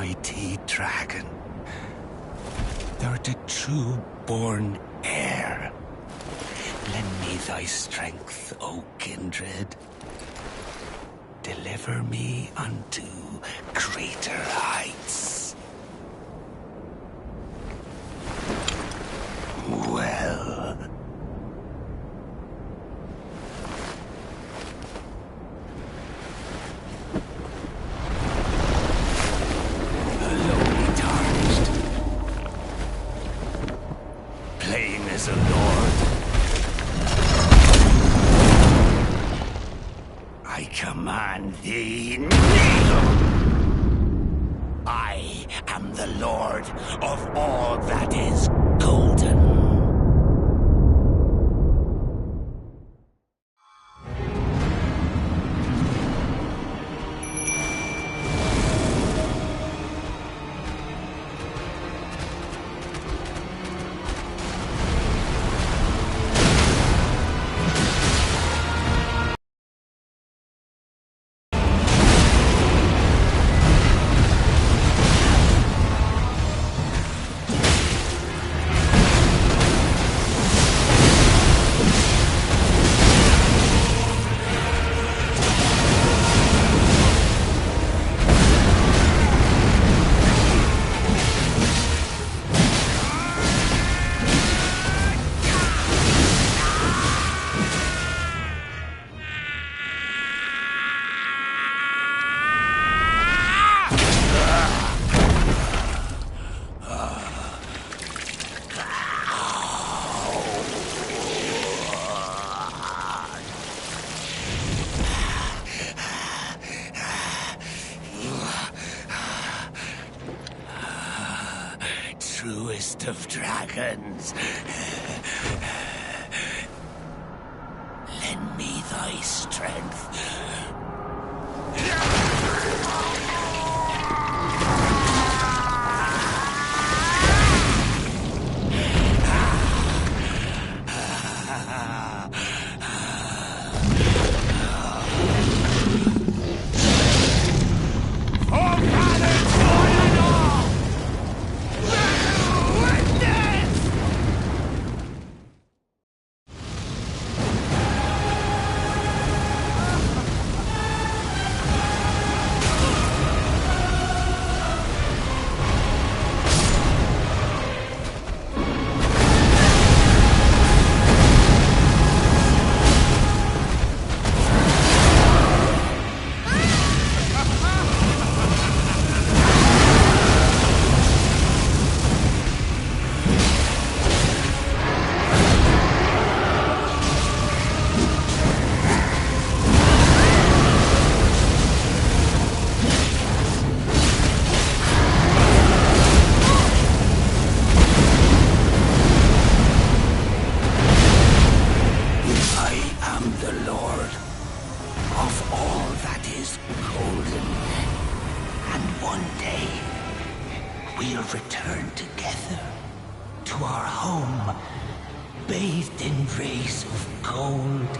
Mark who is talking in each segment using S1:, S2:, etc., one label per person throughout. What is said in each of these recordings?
S1: mighty dragon. Thou art a true-born heir. Lend me thy strength, O kindred. Deliver me unto greater heights. Well... Lowly tarnished. Plain as a lord. I command thee, kneel! I am the lord of all that is golden. Truest of dragons. Lend me thy strength. We'll return together to our home, bathed in rays of gold.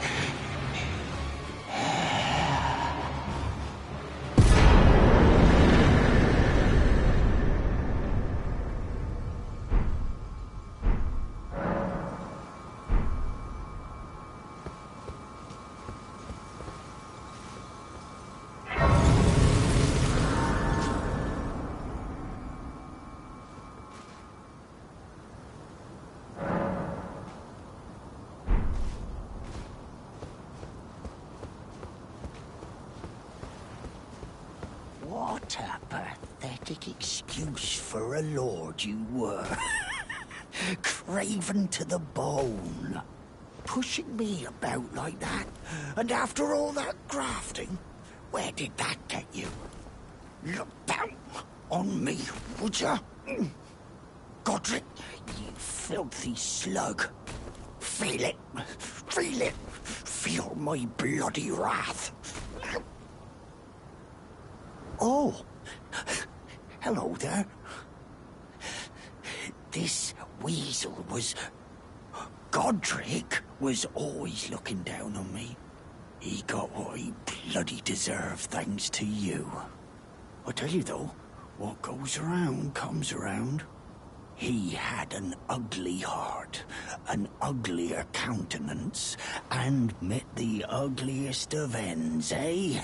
S1: What a pathetic excuse for a lord you were. Craven to the bone. Pushing me about like that. And after all that grafting, where did that get you? Look down on me, would ya? Godric, you filthy slug. Feel it. Feel it. Feel my bloody wrath. Oh, hello there. This weasel was... Godric was always looking down on me. He got what he bloody deserved thanks to you. I tell you though, What goes around comes around. He had an ugly heart, an uglier countenance, and met the ugliest of ends, eh?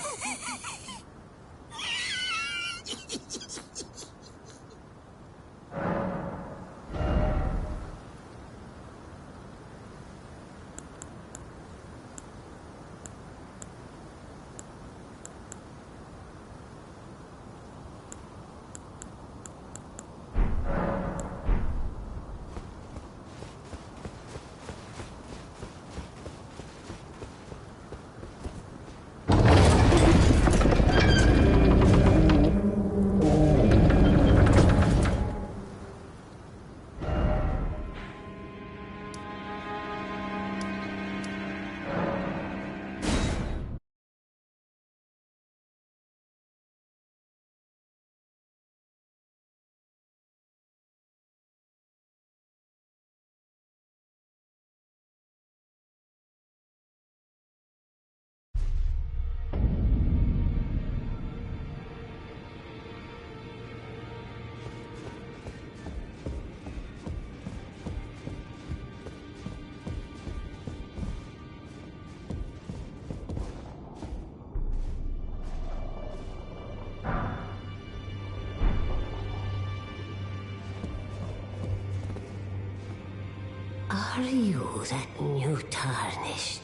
S2: Are you that new tarnished?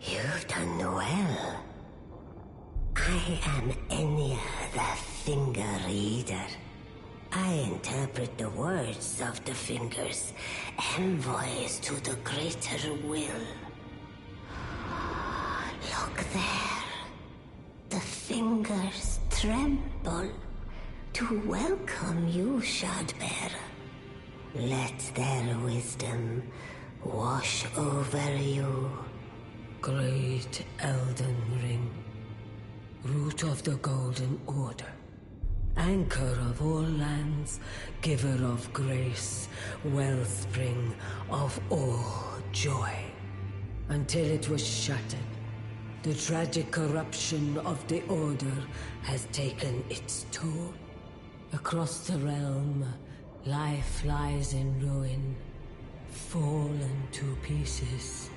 S2: You've done well. I am Enya the Finger Reader. I interpret the words of the fingers, envoys to the greater will. Look there. The fingers tremble to welcome you, Shardbearer. Let their wisdom wash over you.
S3: Great Elden Ring, root of the Golden Order, anchor of all lands, giver of grace, wellspring of all joy. Until it was shattered, the tragic corruption of the Order has taken its toll. Across the realm, life lies in ruin, fallen to pieces.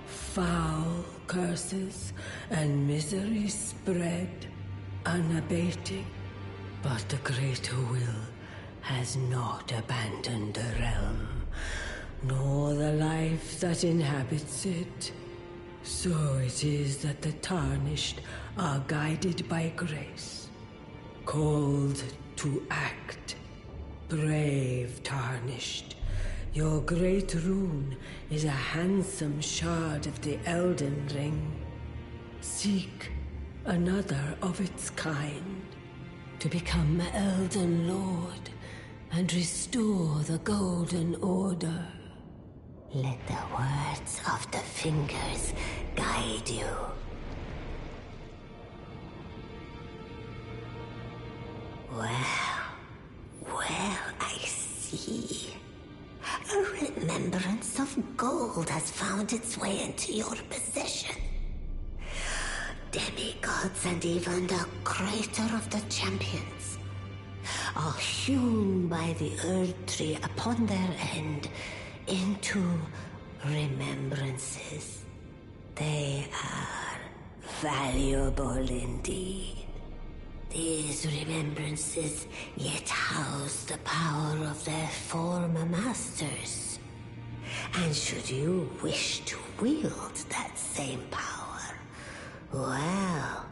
S3: Foul curses and misery spread, unabating. But the greater will has not abandoned the realm, nor the life that inhabits it. So it is that the Tarnished are guided by grace, called to act. Brave Tarnished, your great rune is a handsome shard of the Elden Ring. Seek another of its kind to become Elden Lord and restore the Golden Order.
S2: Let the words of the fingers guide you. Well, I see. A remembrance of gold has found its way into your possession. Demigods and even the creator of the champions are hewn by the Earth Tree upon their end into remembrances. They are valuable indeed. These remembrances yet house the power of their former masters. And should you wish to wield that same power, well,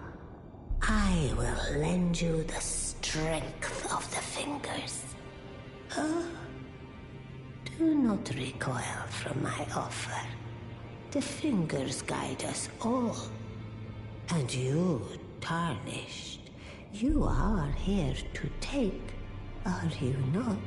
S2: I will lend you the strength of the fingers. Do not recoil from my offer. The fingers guide us all. And you, Tarnished, you are here to take, are you not?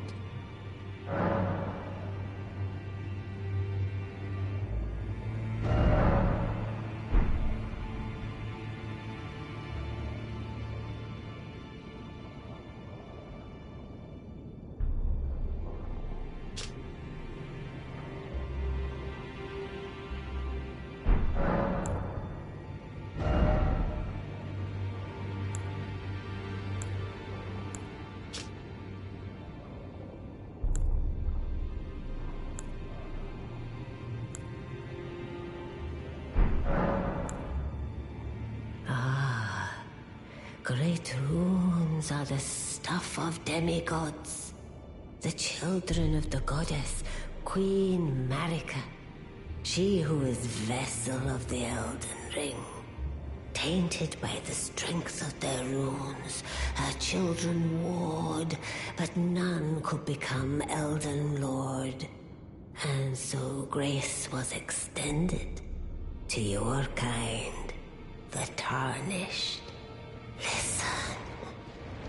S2: runes are the stuff of demigods. The children of the goddess, Queen Marika. She who is vessel of the Elden Ring. Tainted by the strength of their runes, her children warred, but none could become Elden Lord. And so grace was extended to your kind, the Tarnished. Listen,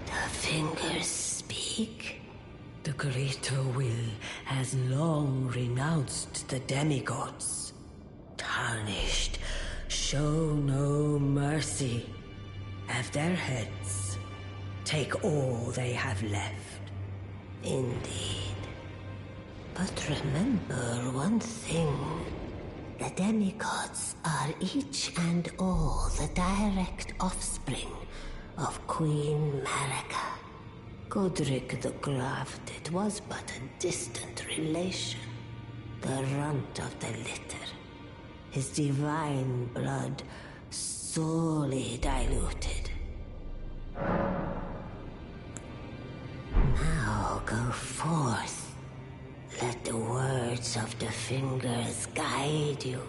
S2: the fingers speak.
S3: The greater will has long renounced the demigods. Tarnished, show no mercy. Have their heads. Take all they have left.
S2: Indeed. But remember one thing. The demigods are each and all the direct offspring of Queen Marika. Godric the Grafted was but a distant relation, the runt of the litter. His divine blood sorely diluted. Now go forth. Let the words of the fingers guide you.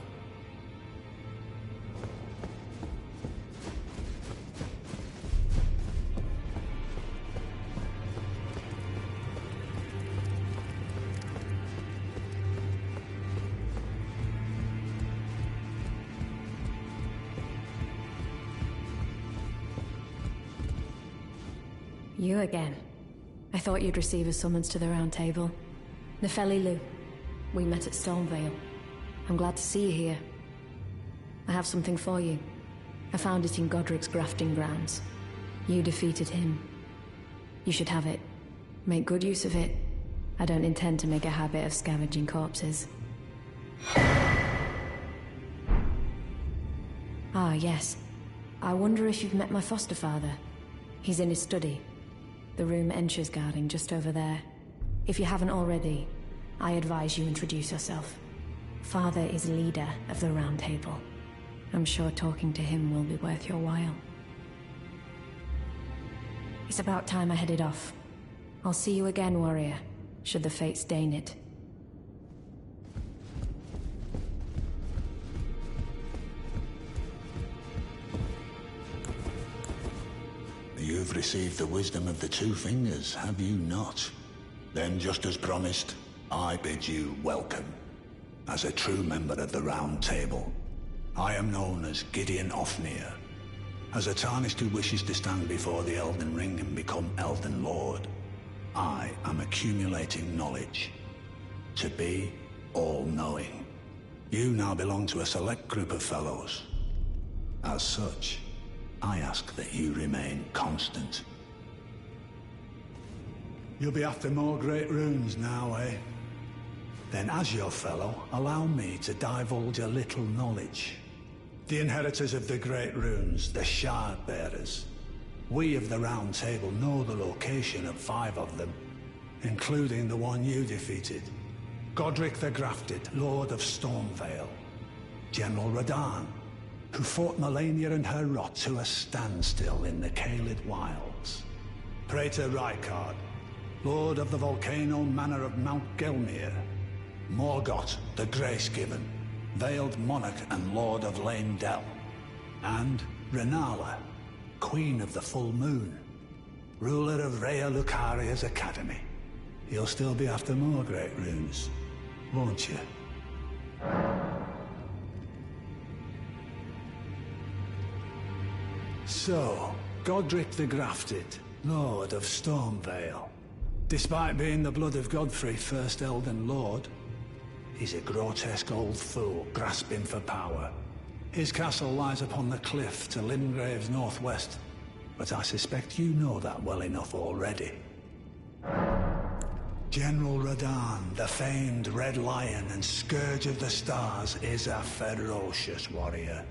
S4: You again. I thought you'd receive a summons to the Round Table. Nefeli Lu. We met at Stormvale. I'm glad to see you here. I have something for you. I found it in Godric's grafting grounds. You defeated him. You should have it. Make good use of it. I don't intend to make a habit of scavenging corpses. Ah, yes. I wonder if you've met my foster father. He's in his study. The room Ensha's guarding just over there. If you haven't already, I advise you introduce yourself. Father is leader of the Round Table. I'm sure talking to him will be worth your while. It's about time I headed off. I'll see you again, warrior, should the fates deign it.
S1: You've received the wisdom of the Two Fingers, have you not? Then, just as promised, I bid you welcome. As a true member of the Round Table, I am known as Gideon Ofnir. As a Tarnished who wishes to stand before the Elden Ring and become Elden Lord, I am accumulating knowledge. To be all-knowing. You now belong to a select group of fellows. As such, I ask that you remain constant. You'll be after more great runes now, eh? Then as your fellow, allow me to divulge a little knowledge. The inheritors of the great runes, the Shard Bearers. We of the Round Table know the location of 5 of them, including the one you defeated. Godric the Grafted, Lord of Stormvale. General Radahn, who fought Melania and her rot to a standstill in the Caelid Wilds. Praetor Rykard, Lord of the Volcano Manor of Mount Gelmir. Morgott, the Grace-Given, Veiled Monarch and Lord of Leyndell. And Renala, Queen of the Full Moon, ruler of Rhea Lucaria's Academy. You'll still be after more great runes, won't you? So, Godric the Grafted, Lord of Stormvale. Despite being the blood of Godfrey, first Elden Lord, he's a grotesque old fool grasping for power. His castle lies upon the cliff to Limgrave's northwest, but I suspect you know that well enough already. General Radahn, the famed Red Lion and Scourge of the Stars, is a ferocious warrior.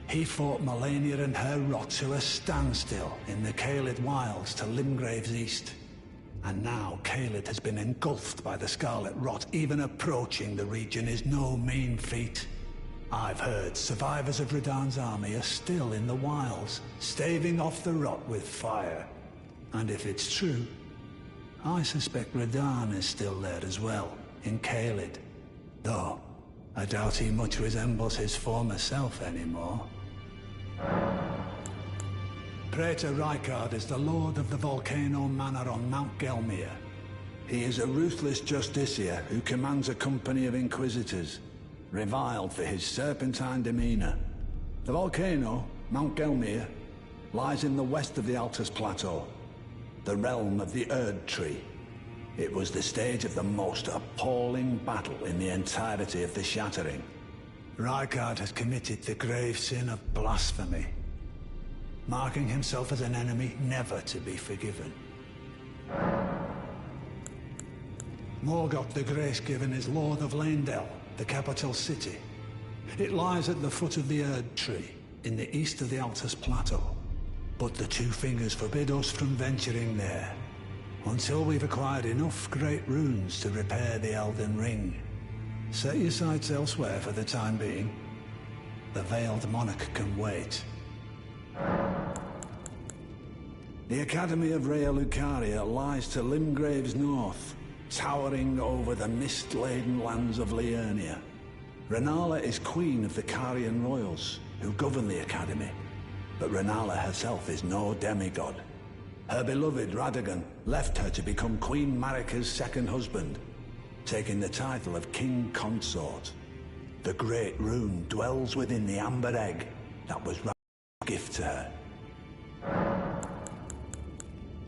S1: He fought Melania and her rot to a standstill in the Caelid Wilds to Limgrave's east. And now Caelid has been engulfed by the Scarlet Rot. Even approaching the region is no mean feat. I've heard survivors of Radahn's army are still in the wilds, staving off the rot with fire.
S5: And if it's true, I suspect Radahn is still there as well, in Caelid. Though, I doubt he much resembles his former self anymore. Praetor Rykard is the Lord of the Volcano Manor on Mount Gelmir. He is a ruthless justiciar who commands a company of inquisitors, reviled for his serpentine demeanor. The volcano, Mount Gelmir, lies in the west of the Altus Plateau, the realm of the Erd Tree. It was the stage of the most appalling battle in the entirety of the Shattering. Rykard has committed the grave sin of blasphemy, marking himself as an enemy never to be forgiven. Morgoth the Grace-Given is Lord of Leyndell, the capital city. It lies at the foot of the Erd Tree, in the east of the Altus Plateau. But the Two Fingers forbid us from venturing there, until we've acquired enough great runes to repair the Elden Ring. Set your sights elsewhere for the time being. The Veiled Monarch can wait. The Academy of Rhea Lucaria lies to Limgrave's north, towering over the mist-laden lands of Liurnia. Rennala is queen of the Carian royals, who govern the Academy. But Rennala herself is no demigod. Her beloved Radagon left her to become Queen Marika's second husband, taking the title of King Consort. The Great Rune dwells within the Amber Egg that was Radagon's gift to her.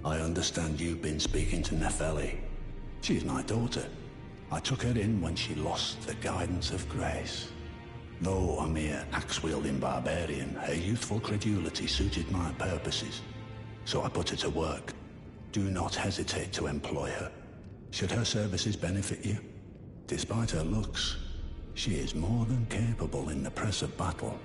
S5: I understand you've been speaking to Nefeli. She's my daughter. I took her in when she lost the guidance of grace. Though a mere axe-wielding barbarian, her youthful credulity suited my purposes. So I put her to work. Do not hesitate to employ her. Should her services benefit you? Despite her looks, she is more than capable in the press of battle.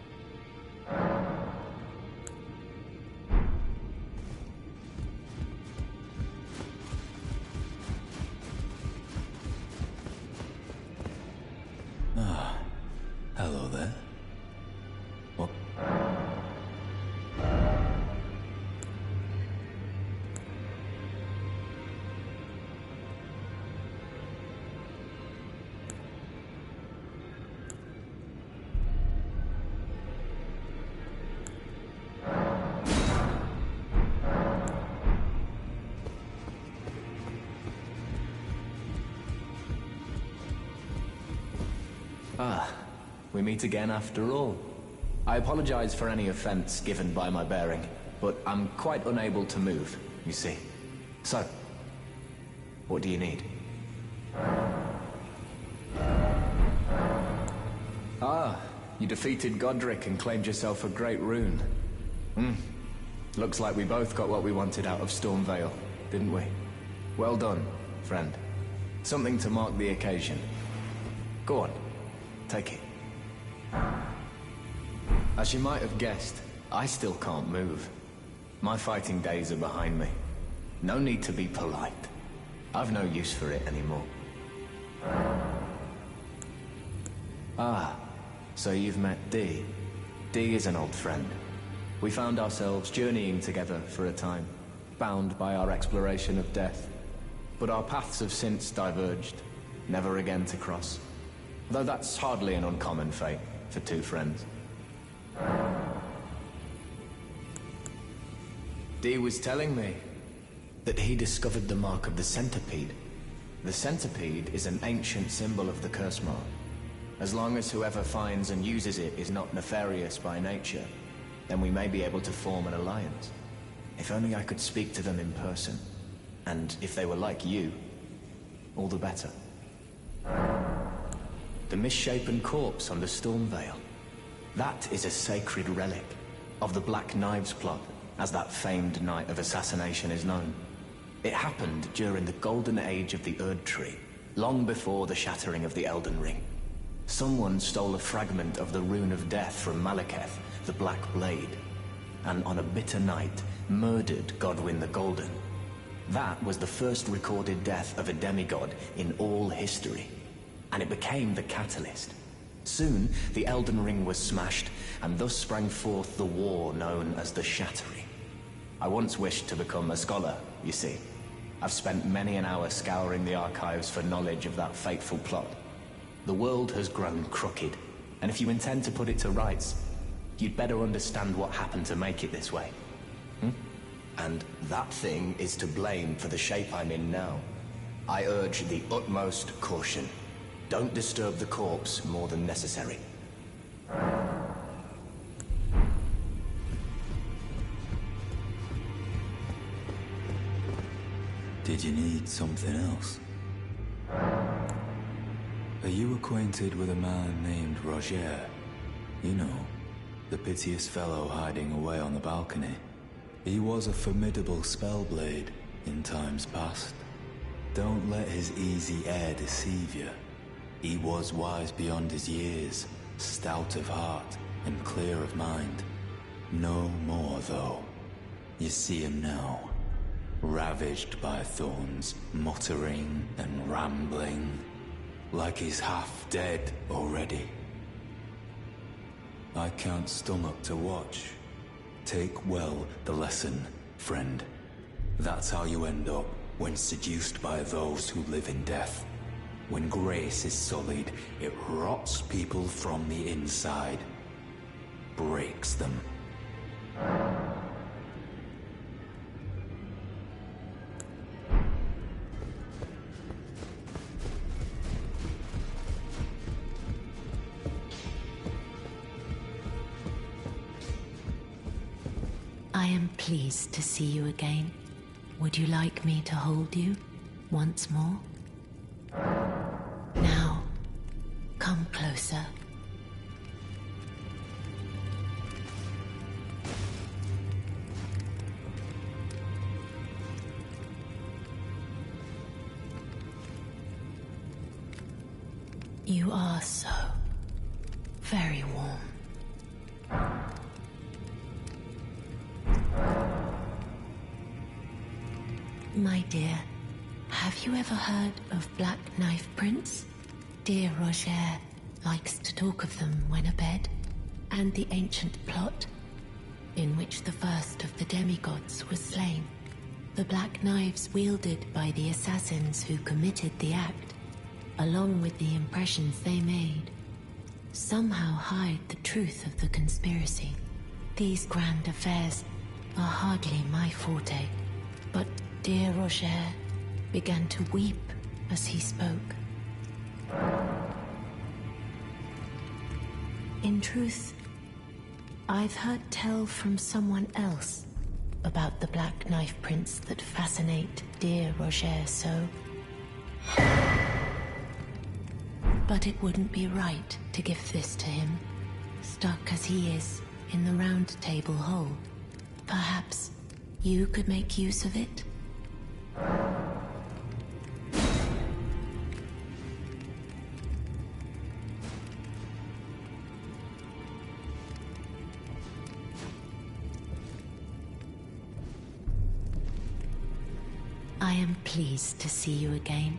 S6: Hello there. What?
S7: We meet again after all. I apologize for any offense given by my bearing, but I'm quite unable to move, you see. So, what do you need? Ah, you defeated Godric and claimed yourself a great rune. Looks like we both got what we wanted out of Stormvale, didn't we? Well done, friend. Something to mark the occasion. Go on, take it. As you might have guessed, I still can't move. My fighting days are behind me. No need to be polite. I've no use for it anymore. Ah, so you've met Dee. Dee is an old friend. We found ourselves journeying together for a time, bound by our exploration of death. But our paths have since diverged, never again to cross. Though that's hardly an uncommon fate for two friends. Dee was telling me that he discovered the mark of the centipede. The centipede is an ancient symbol of the curse mark. As long as whoever finds and uses it is not nefarious by nature, then we may be able to form an alliance. If only I could speak to them in person. And if they were like you, all the better. The misshapen corpse under Stormvale. That is a sacred relic of the Black Knives plot, as that famed night of assassination is known. It happened during the golden age of the Erd Tree, long before the shattering of the Elden Ring. Someone stole a fragment of the Rune of Death from Malekith, the Black Blade, and on a bitter night, murdered Godwyn the Golden. That was the first recorded death of a demigod in all history, and it became the catalyst. Soon, the Elden Ring was smashed, and thus sprang forth the war known as the Shattering. I once wished to become a scholar, you see. I've spent many an hour scouring the archives for knowledge of that fateful plot. The world has grown crooked, and if you intend to put it to rights, you'd better understand what happened to make it this way. And that thing is to blame for the shape I'm in now. I urge the utmost caution. Don't disturb the corpse more than necessary.
S6: Did you need something else? Are you acquainted with a man named Roger? You know, the piteous fellow hiding away on the balcony. He was a formidable spellblade in times past. Don't let his easy air deceive you. He was wise beyond his years, stout of heart and clear of mind. No more, though. You see him now, ravaged by thorns, muttering and rambling, like he's half dead already. I can't stomach to watch. Take well the lesson, friend. That's how you end up when seduced by those who live in death. When grace is sullied, it rots people from the inside, breaks them.
S2: I am pleased to see you again. Would you like me to hold you once more? Now, come closer. You are so very warm. My dear, have you ever heard of Black Knife Prints? Dear Roger likes to talk of them when abed, and the ancient plot in which the first of the demigods was slain. The black knives wielded by the assassins who committed the act, along with the impressions they made, somehow hide the truth of the conspiracy. These grand affairs are hardly my forte, but dear Roger began to weep as he spoke. In truth, I've heard tell from someone else about the black knife prints that fascinate dear Roger so. But it wouldn't be right to give this to him, stuck as he is in the round table hole. Perhaps you could make use of it? I am pleased to see you again.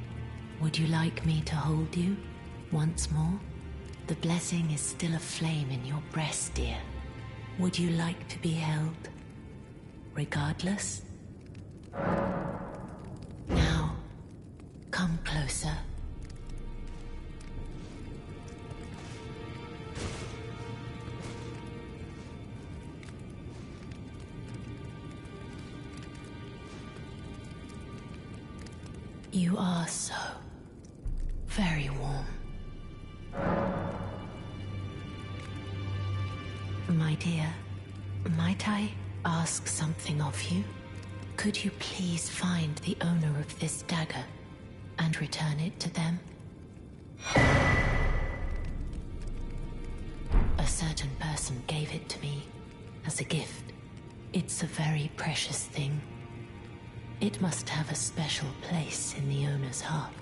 S2: Would you like me to hold you once more? The blessing is still aflame in your breast, dear. Would you like to be held, regardless? Now, come closer. You are so very warm. My dear, might I ask something of you? Could you please find the owner of this dagger and return it to them? A certain person gave it to me as a gift. It's a very precious thing. It must have a special place in the owner's heart.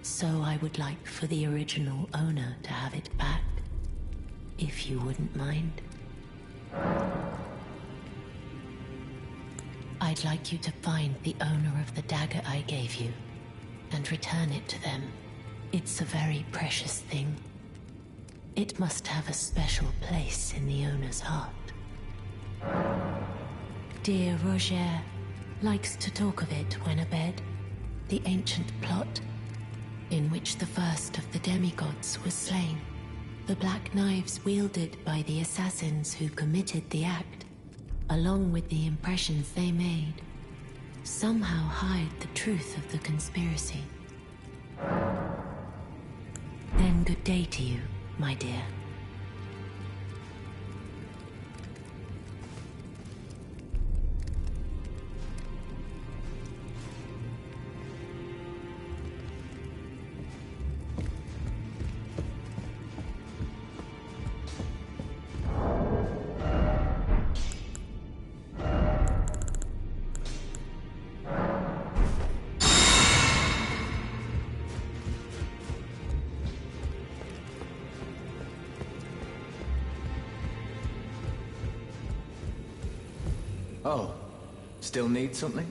S2: So I would like for the original owner to have it back, if you wouldn't mind. I'd like you to find the owner of the dagger I gave you and return it to them. It's a very precious thing. It must have a special place in the owner's heart. Dear Roger,
S8: likes to talk of it when abed. The ancient plot, in which the first of the demigods was slain. The black knives wielded by the assassins who committed the act, along with the impressions they made, somehow hide the truth of the conspiracy. Then good day to you, my dear.
S7: Oh, still need something?